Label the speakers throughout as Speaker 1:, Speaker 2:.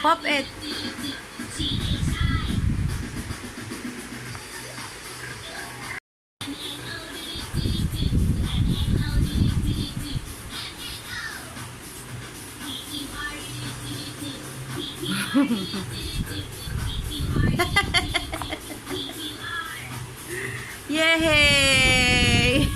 Speaker 1: Pop it. Yay!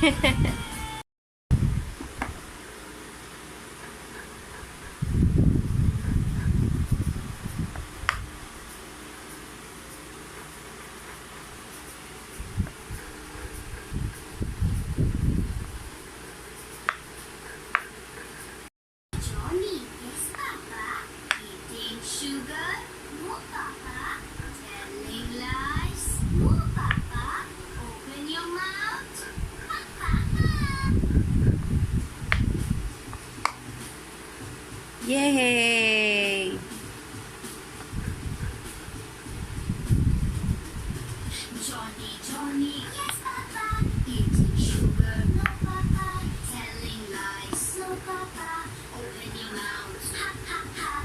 Speaker 1: Yay!
Speaker 2: Johnny, yes, Papa. Eating sugar, no, Papa. Telling lies, no, Papa. Open your mouth, ha, ha, ha.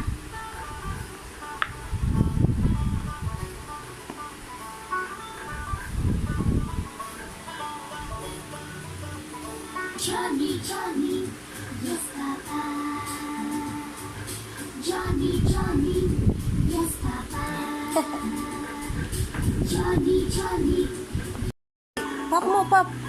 Speaker 2: Johnny, yes, Papa. Johnny, yes, Papa. Johnny.
Speaker 1: Pop mo, pop.